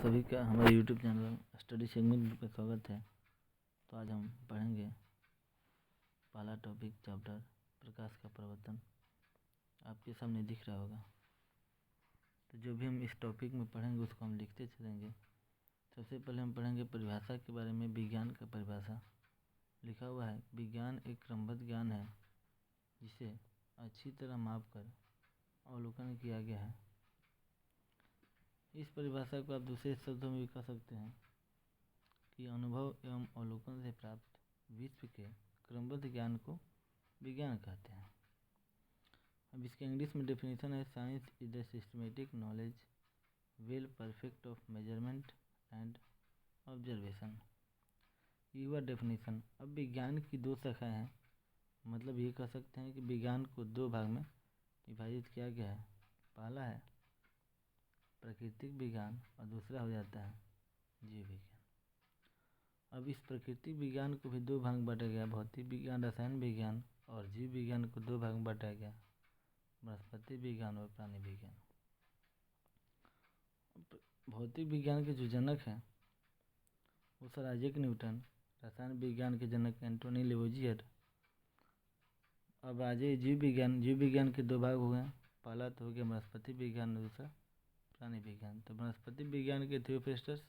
सभी का हमारे यूट्यूब चैनल स्टडी सेगमेंट पर स्वागत है। तो आज हम पढ़ेंगे पहला टॉपिक चैप्टर प्रकाश का प्रवर्तन। आपके सामने दिख रहा होगा। तो जो भी हम इस टॉपिक में पढ़ेंगे उसको हम लिखते चलेंगे। सबसे पहले हम पढ़ेंगे परिभाषा के बारे में। विज्ञान का परिभाषा लिखा हुआ है, विज्ञान एक क्रमबद्ध ज्ञान है जिसे अच्छी तरह माप कर अवलोकन किया गया है। इस परिभाषा को आप दूसरे शब्दों में भी कह सकते हैं कि अनुभव एवं अवलोकन से प्राप्त विश्व के क्रमबद्ध ज्ञान को विज्ञान कहते हैं। अब इसके इंग्लिश में डेफिनेशन है, science is the systematic knowledge well perfect of measurement and observation. ये हुआ डेफिनेशन। अब विज्ञान की दो शाखाएं हैं, मतलब ये कह सकते हैं कि विज्ञान को दो भाग में विभाजित किया गया है। पहला है प्राकृतिक विज्ञान और दूसरा हो जाता है जीव विज्ञान। अब इस प्राकृतिक विज्ञान को भी दो भाग में बांटा गया, भौतिक विज्ञान, रसायन विज्ञान, और जीव विज्ञान को दो भाग में बांटा गया, वनस्पति विज्ञान और प्राणी विज्ञान। भौतिक विज्ञान के जो जनक हैं वो सर आइजैक न्यूटन, रसायन विज्ञान के जनक एंटोनी लेवोजियर। अब आ जाइए जीव विज्ञान के दो भाग हुए हैं, पहला तो हो गया वनस्पति विज्ञान, दूसरा प्राणी विज्ञान। तो वनस्पति विज्ञान के थियोफेस्टस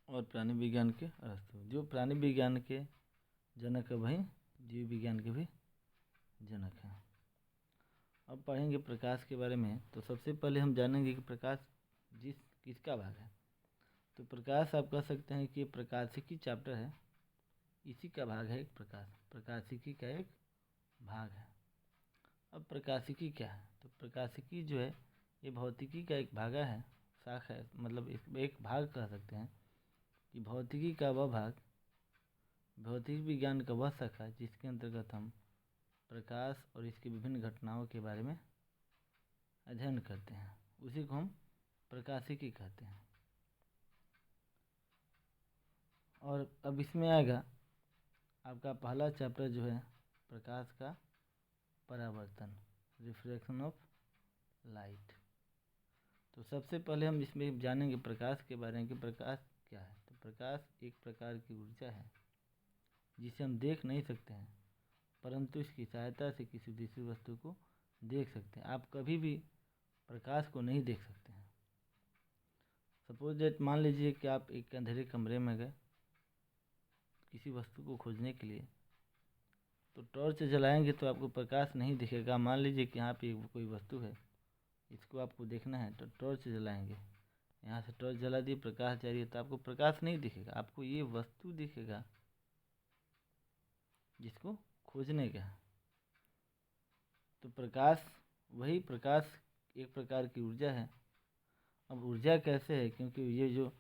और प्राणी विज्ञान के अरस्तु। जो प्राणी विज्ञान के जनक है वही जीव विज्ञान के भी जनक हैं। अब पढ़ेंगे प्रकाश के बारे में। तो सबसे पहले हम जानेंगे कि प्रकाश किसका भाग है। तो प्रकाश आप कह सकते हैं कि प्रकाशिकी चैप्टर है, इसी का भाग है एक प्रकाश, प्रकाशिकी का एक भाग है। अब प्रकाशिकी क्या है? तो प्रकाशिकी जो है ये भौतिकी का एक भाग है, शाखा है, मतलब एक भाग कह सकते हैं कि भौतिकी का वह भाग, भौतिक विज्ञान का वह शाखा जिसके अंतर्गत हम प्रकाश और इसकी विभिन्न घटनाओं के बारे में अध्ययन करते हैं, उसी को हम प्रकाशिकी कहते हैं। और अब इसमें आएगा आपका पहला चैप्टर जो है प्रकाश का परावर्तन, रिफ्रैक्शन ऑफ लाइट। तो सबसे पहले हम इसमें जानेंगे प्रकाश के बारे में कि प्रकाश क्या है। तो प्रकाश एक प्रकार की ऊर्जा है जिसे हम देख नहीं सकते हैं, परंतु इसकी सहायता से किसी दूसरी वस्तु को देख सकते हैं। आप कभी भी प्रकाश को नहीं देख सकते हैं। सपोज दैट, मान लीजिए कि आप एक अंधेरे कमरे में गए किसी वस्तु को खोजने के लिए, तो टॉर्च जलाएंगे तो आपको प्रकाश नहीं दिखेगा। मान लीजिए कि यहाँ पे कोई वस्तु है, इसको आपको देखना है तो टॉर्च जलाएंगे, यहाँ से टॉर्च जला दी, प्रकाश जा रही है, तो आपको प्रकाश नहीं दिखेगा, आपको ये वस्तु दिखेगा जिसको खोजने का है। तो प्रकाश, वही प्रकाश एक प्रकार की ऊर्जा है। अब ऊर्जा कैसे है? क्योंकि ये जो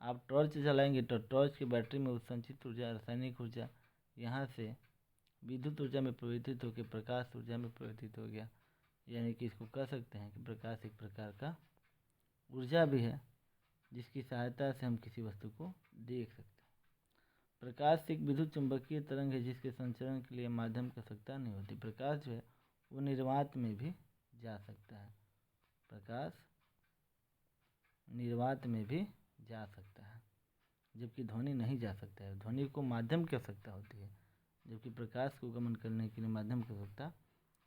आप टॉर्च जलाएंगे तो टॉर्च की बैटरी में संचित ऊर्जा, रासायनिक ऊर्जा, यहाँ से विद्युत ऊर्जा में परिवर्तित होकर प्रकाश ऊर्जा में परिवर्तित हो गया। यानी कि इसको कह सकते हैं कि प्रकाश एक प्रकार का ऊर्जा भी है जिसकी सहायता से हम किसी वस्तु को देख सकते हैं। प्रकाश एक विद्युत चुंबकीय तरंग है जिसके संचरण के लिए माध्यम की आवश्यकता नहीं होती। प्रकाश जो है वो निर्वात में भी जा सकता है, प्रकाश निर्वात में भी जा सकता है, जबकि ध्वनि नहीं जा सकता है। ध्वनि को माध्यम की आवश्यकता होती है, जबकि प्रकाश को गमन करने के लिए माध्यम की आवश्यकता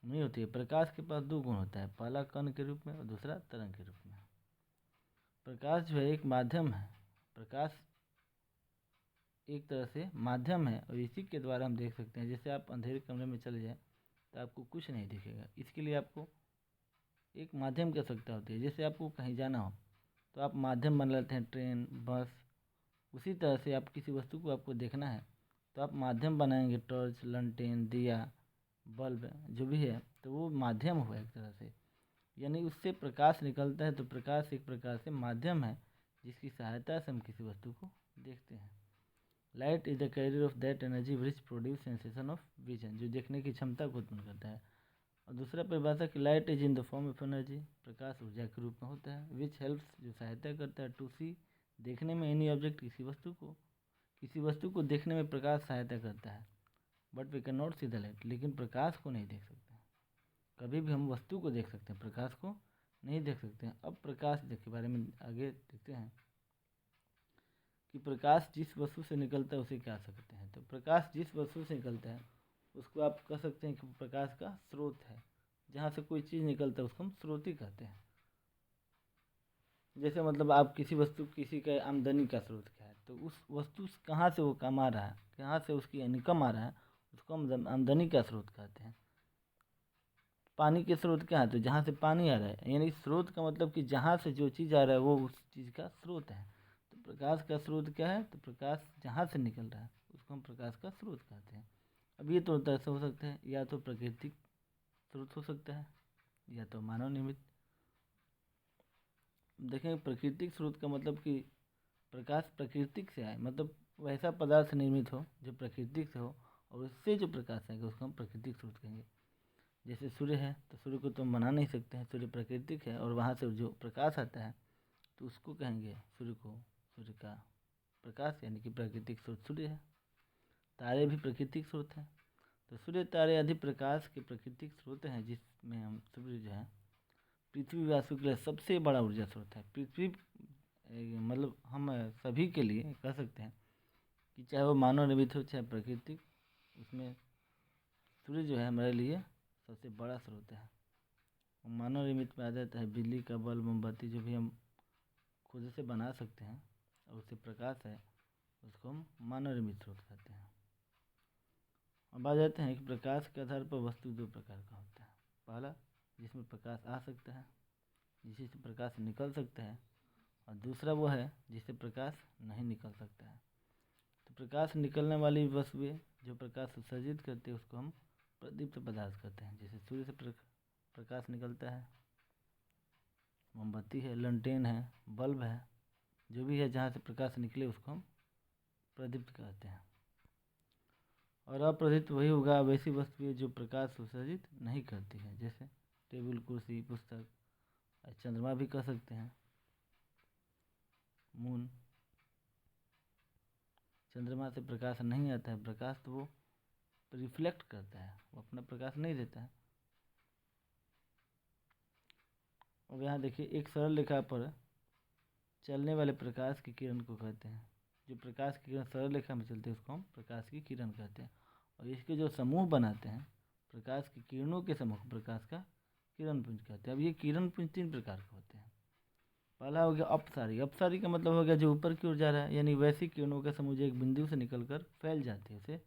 नहीं होती है। प्रकाश के पास दो गुण होता है, पहला कण के रूप में और दूसरा तरंग के रूप में। प्रकाश जो है एक माध्यम है, प्रकाश एक तरह से माध्यम है और इसी के द्वारा हम देख सकते हैं। जैसे आप अंधेरे कमरे में चले जाएं तो आपको कुछ नहीं दिखेगा, इसके लिए आपको एक माध्यम की आवश्यकता होती है। जैसे आपको कहीं जाना हो तो आप माध्यम बना लेते हैं, ट्रेन, बस। उसी तरह से आप किसी वस्तु को आपको देखना है तो आप माध्यम बनाएंगे, टॉर्च, लंटेन, दिया, बल्ब, जो भी है, तो वो माध्यम हुआ एक तरह से, यानी उससे प्रकाश निकलता है। तो प्रकाश एक प्रकार से माध्यम है जिसकी सहायता से हम किसी वस्तु को देखते हैं। Light is the carrier of that energy which produce sensation of vision, जो देखने की क्षमता को उत्पन्न करता है। और दूसरा परिभाषा कि light is in the form of energy, प्रकाश ऊर्जा के रूप में होता है, विच हेल्प्स, जो सहायता करता है, टू सी, देखने में, एनी ऑब्जेक्ट, किसी वस्तु को देखने में प्रकाश सहायता करता है। But we can not see the light, लेकिन प्रकाश को नहीं देख सकते। कभी भी हम वस्तु को देख सकते हैं, प्रकाश को नहीं देख सकते हैं। अब प्रकाश के बारे में आगे देखते हैं कि प्रकाश जिस वस्तु से निकलता है उसे क्या सकते हैं। तो प्रकाश जिस वस्तु से निकलता है उसको आप कह सकते हैं कि प्रकाश का स्रोत है। जहाँ से कोई चीज़ निकलता है उसको हम स्रोत ही कहते हैं। जैसे मतलब आप किसी वस्तु किसी का आमदनी का स्रोत क्या है, तो उस वस्तु से कहाँ से वो कमा रहा है, कहाँ से उसकी इनकम आ रहा है, उसको हम आमदनी का स्रोत कहते हैं। पानी के स्रोत क्या है, तो जहाँ से पानी आ रहा है, यानी स्रोत का मतलब कि जहाँ से जो चीज़ आ रहा है वो उस चीज़ का स्रोत है। तो प्रकाश का स्रोत क्या है, तो प्रकाश जहाँ से निकल रहा है उसको हम प्रकाश का स्रोत कहते हैं। अब ये तो ऐसा हो सकता है, या तो प्राकृतिक स्रोत हो सकता है या तो मानव निर्मित। देखें प्राकृतिक स्रोत का मतलब कि प्रकाश प्रकृति से आए, मतलब वैसा पदार्थ निर्मित हो जो प्रकृति से हो और उससे जो प्रकाश आएगा उसको हम प्राकृतिक स्रोत कहेंगे। जैसे सूर्य है तो सूर्य को तो हम बना नहीं सकते हैं, सूर्य प्राकृतिक है और वहाँ से जो प्रकाश आता है तो उसको कहेंगे सूर्य को, सूर्य का प्रकाश यानी कि प्राकृतिक स्रोत सूर्य है। तारे भी प्राकृतिक स्रोत हैं। तो सूर्य तारे आदि प्रकाश के प्राकृतिक स्रोत हैं, जिसमें हम सूर्य जो है पृथ्वी वासियों के लिए सबसे बड़ा ऊर्जा स्रोत है। पृथ्वी मतलब हम सभी के लिए कह सकते हैं कि चाहे वो मानव निर्मित हो चाहे प्राकृतिक, उसमें सूर्य जो है हमारे लिए सबसे बड़ा स्रोत है। मानव निर्मित में आ जाता है बिजली का बल्ब, मोमबत्ती, जो भी हम खुद से बना सकते हैं और उससे प्रकाश है उसको हम मानव निर्मित स्रोत कहते हैं। अब आ जाते हैं कि प्रकाश के आधार पर वस्तु दो प्रकार का होता है। पहला जिसमें प्रकाश आ सकता है, जिससे प्रकाश निकल सकता है, और दूसरा वो है जिससे प्रकाश नहीं निकल सकता है। तो प्रकाश निकलने वाली वस्तुएं जो प्रकाश उत्सर्जित करते हैं उसको हम प्रदीप्त पदार्थ कहते हैं। जैसे सूर्य से प्रकाश निकलता है, मोमबत्ती है, लंटेन है, बल्ब है, जो भी है जहाँ से प्रकाश निकले उसको हम प्रदीप्त कहते हैं। और अप्रदीप्त वही होगा वैसी वस्तुएं जो प्रकाश उत्सर्जित नहीं करती है, जैसे टेबल, कुर्सी, पुस्तक, चंद्रमा भी कह सकते हैं, मून। चंद्रमा से प्रकाश नहीं आता है, प्रकाश तो वो रिफ्लेक्ट करता है, वो अपना प्रकाश नहीं देता है। अब यहाँ देखिए एक सरल रेखा पर चलने वाले प्रकाश की किरण को कहते हैं। जो प्रकाश की किरण सरल रेखा में चलते हैं उसको हम प्रकाश की किरण कहते हैं। और इसके जो समूह बनाते हैं प्रकाश की किरणों के समूह प्रकाश का किरण पुंज कहते हैं। अब ये किरण पुंज 3 प्रकार के होते हैं। पहला हो गया अपसारी। अपसारी का मतलब हो गया जो ऊपर की ओर जा रहा है, यानी वैसी किरणों का समूह जो एक बिंदु से निकलकर फैल जाती है उसे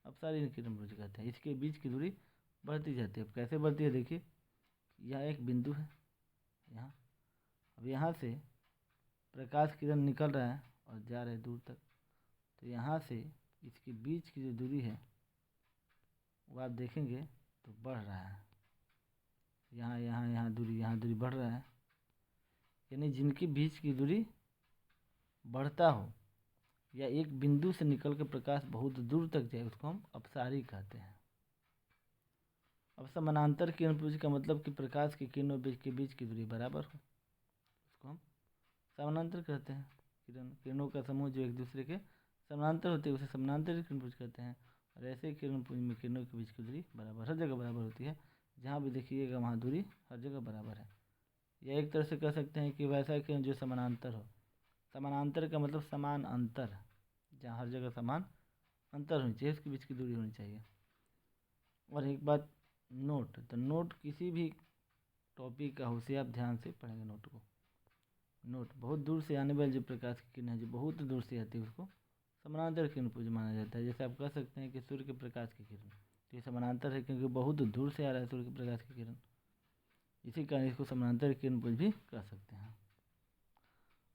अपसारी किरण पुंज कहते हैं। इसके बीच की दूरी बढ़ती जाती है। अब कैसे बढ़ती है, देखिए यहाँ एक बिंदु है यहाँ, अब यहाँ से प्रकाश किरण निकल रहा है और जा रहा है दूर तक, तो यहाँ से इसके बीच की जो दूरी है वो आप देखेंगे तो बढ़ रहा है। यहाँ दूरी बढ़ रहा है, यानी जिनकी बीच की दूरी बढ़ता हो या एक बिंदु से निकल के प्रकाश बहुत दूर तक जाए उसको हम अपसारी कहते हैं। अब समानांतर किरण पुंज का मतलब कि प्रकाश की किरणों के बीच की दूरी बराबर हो, उसको हम समानांतर कहते हैं। किरणों का समूह जो एक दूसरे के समानांतर होते हैं उसे समानांतर किरण पुंज कहते हैं। और ऐसे ही किरण पुंज में किरणों के बीच की दूरी बराबर हर जगह बराबर होती है। जहाँ भी देखिएगा वहाँ दूरी हर जगह बराबर है। या एक तरह से कह सकते हैं कि वैसा किरण जो समानांतर हो। समानांतर का मतलब समान अंतर, जहाँ हर जगह समान अंतर होनी चाहिए, उसके बीच की दूरी होनी चाहिए। और एक बात नोट, तो नोट किसी भी टॉपिक का हो उसे आप ध्यान से पढ़ेंगे नोट को। नोट बहुत दूर से आने वाली जो प्रकाश की किरण है जो बहुत दूर से आती है उसको समानांतर किरण पुंज माना जाता है। जैसे आप कह सकते हैं कि सूर्य के प्रकाश की किरण, तो ये समानांतर है क्योंकि बहुत दूर से आ रहा है सूर्य के प्रकाश की किरण, इसी कारण इसको समानांतर किरण पुंज भी कह सकते हैं।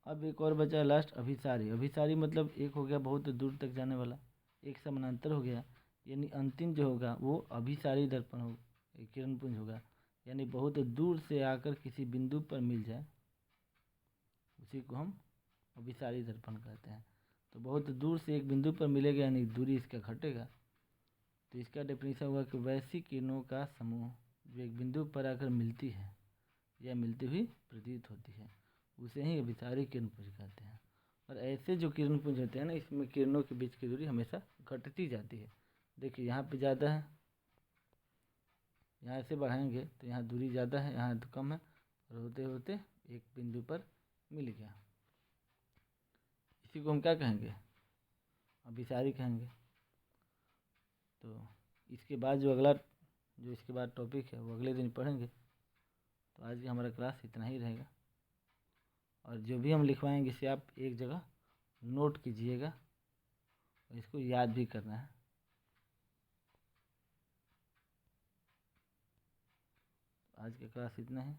अब एक और बचा लास्ट अभिसारी। अभिसारी मतलब एक हो गया बहुत दूर तक जाने वाला, एक समानांतर हो गया, यानी अंतिम जो होगा वो अभिसारी दर्पण हो किरण पुंज होगा, यानी बहुत दूर से आकर किसी बिंदु पर मिल जाए उसी को हम अभिसारी दर्पण कहते हैं। तो बहुत दूर से एक बिंदु पर मिलेगा यानी दूरी इसका घटेगा, तो इसका डेफिनेशन होगा कि वैसी किरणों का समूह जो एक बिंदु पर आकर मिलती है या मिलती हुई प्रतीत होती है उसे ही अभिसारी किरण पुंज कहते हैं। और ऐसे जो किरण पुंज होते हैं ना, इसमें किरणों के बीच की दूरी हमेशा घटती जाती है। देखिए यहाँ पे ज़्यादा है, यहाँ से बढ़ाएंगे तो यहाँ दूरी ज़्यादा है, यहाँ तो कम है, और होते होते एक बिंदु पर मिल गया। इसी को हम क्या कहेंगे, अभिसारी कहेंगे। तो इसके बाद जो इसके बाद टॉपिक है वो अगले दिन पढ़ेंगे। तो आज का हमारा क्लास इतना ही रहेगा, और जो भी हम लिखवाएंगे इसे आप एक जगह नोट कीजिएगा और इसको याद भी करना है। आज का क्लास इतना है।